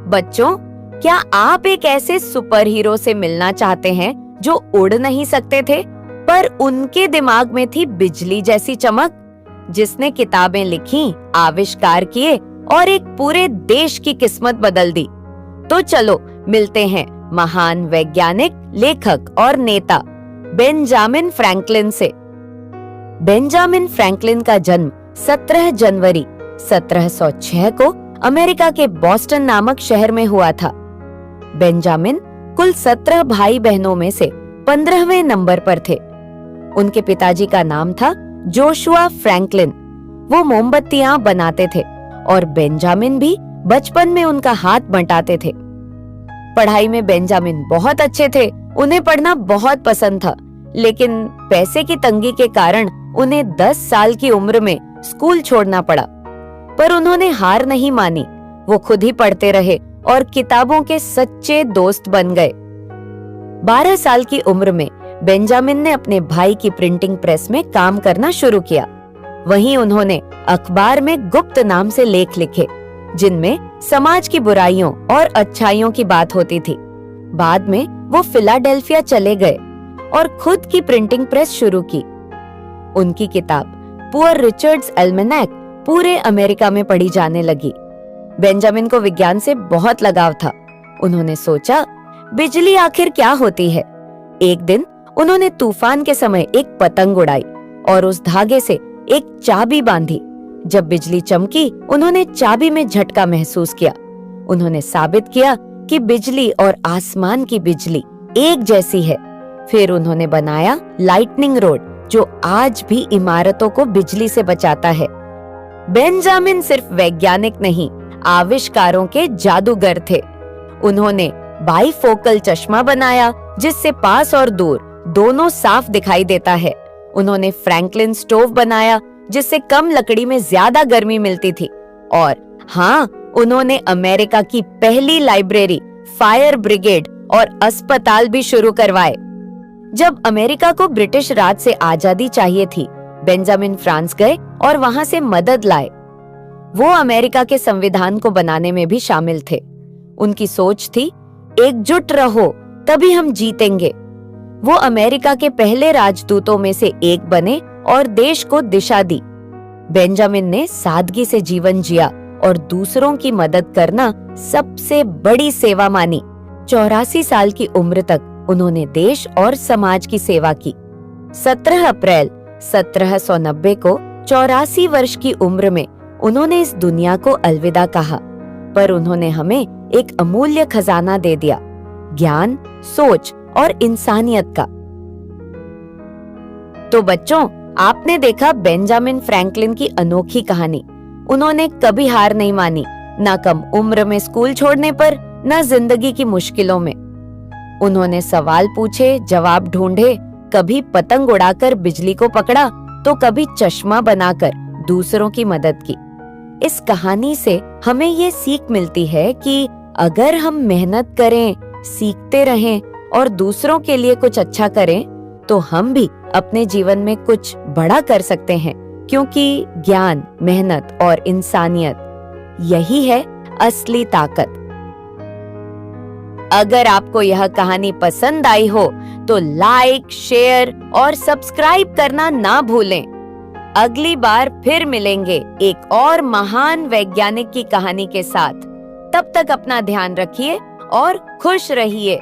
बच्चों, क्या आप एक ऐसे सुपर हीरो से मिलना चाहते हैं जो उड़ नहीं सकते थे, पर उनके दिमाग में थी बिजली जैसी चमक, जिसने किताबें लिखी, आविष्कार किए और एक पूरे देश की किस्मत बदल दी? तो चलो मिलते हैं महान वैज्ञानिक, लेखक और नेता बेंजामिन फ्रैंकलिन से। बेंजामिन फ्रैंकलिन का जन्म 17 जनवरी 1706 को अमेरिका के बॉस्टन नामक शहर में हुआ था। बेंजामिन कुल 17 भाई बहनों में से 15वें नंबर पर थे। उनके पिताजी का नाम था जोशुआ फ्रैंकलिन। वो मोमबत्तियां बनाते थे और बेंजामिन भी बचपन में उनका हाथ बंटाते थे। पढ़ाई में बेंजामिन बहुत अच्छे थे, उन्हें पढ़ना बहुत पसंद था, लेकिन पैसे की तंगी के कारण उन्हें 10 साल की उम्र में स्कूल छोड़ना पड़ा। पर उन्होंने हार नहीं मानी, वो खुद ही पढ़ते रहे और किताबों के सच्चे दोस्त बन गए। 12 साल की उम्र में बेंजामिन ने अपने भाई की प्रिंटिंग प्रेस में काम करना शुरू किया। वहीं उन्होंने अखबार में गुप्त नाम से लेख लिखे, जिनमें समाज की बुराइयों और अच्छाइयों की बात होती थी। बाद में वो फिलाडेल्फिया चले गए और खुद की प्रिंटिंग प्रेस शुरू की। उनकी किताब पुअर रिचर्ड्स एल्मेनैक पूरे अमेरिका में पढ़ी जाने लगी। बेंजामिन को विज्ञान से बहुत लगाव था। उन्होंने सोचा, बिजली आखिर क्या होती है? एक दिन उन्होंने तूफान के समय एक पतंग उड़ाई और उस धागे से एक चाबी बांधी। जब बिजली चमकी, उन्होंने चाबी में झटका महसूस किया। उन्होंने साबित किया कि बिजली और आसमान की बिजली एक जैसी है। फिर उन्होंने बनाया लाइटनिंग रोड, जो आज भी इमारतों को बिजली से बचाता है। बेंजामिन सिर्फ वैज्ञानिक नहीं, आविष्कारों के जादूगर थे। उन्होंने बाइफोकल चश्मा बनाया, जिससे पास और दूर दोनों साफ दिखाई देता है। उन्होंने फ्रैंकलिन स्टोव बनाया, जिससे कम लकड़ी में ज्यादा गर्मी मिलती थी। और हाँ, उन्होंने अमेरिका की पहली लाइब्रेरी, फायर ब्रिगेड और अस्पताल भी शुरू करवाए। जब अमेरिका को ब्रिटिश राज से आजादी चाहिए थी, बेंजामिन फ्रांस गए और वहां से मदद लाए। वो अमेरिका के संविधान को बनाने में भी शामिल थे। उनकी सोच थी, एकजुट रहो तभी हम जीतेंगे। वो अमेरिका के पहले राजदूतों में से एक बने और देश को दिशा दी। बेंजामिन ने सादगी से जीवन जिया और दूसरों की मदद करना सबसे बड़ी सेवा मानी। 84 साल की उम्र तक उन्होंने देश और समाज की सेवा की। 17 अप्रैल 1790 को 84 वर्ष की उम्र में उन्होंने इस दुनिया को अलविदा कहा। पर उन्होंने हमें एक अमूल्य खजाना दे दिया, ज्ञान, सोच और इंसानियत का। तो बच्चों, आपने देखा बेंजामिन फ्रैंकलिन की अनोखी कहानी। उन्होंने कभी हार नहीं मानी, ना कम उम्र में स्कूल छोड़ने पर, ना जिंदगी की मुश्किलों में। उन्होंने सवाल पूछे, जवाब ढूंढे, कभी पतंग उड़ाकर बिजली को पकड़ा तो कभी चश्मा बनाकर दूसरों की मदद की। इस कहानी से हमें ये सीख मिलती है कि अगर हम मेहनत करें, सीखते रहें और दूसरों के लिए कुछ अच्छा करें, तो हम भी अपने जीवन में कुछ बड़ा कर सकते हैं, क्योंकि ज्ञान, मेहनत और इंसानियत, यही है असली ताकत। अगर आपको यह कहानी पसंद आई हो तो लाइक, शेयर और सब्सक्राइब करना ना भूलें। अगली बार फिर मिलेंगे एक और महान वैज्ञानिक की कहानी के साथ। तब तक अपना ध्यान रखिए और खुश रहिए।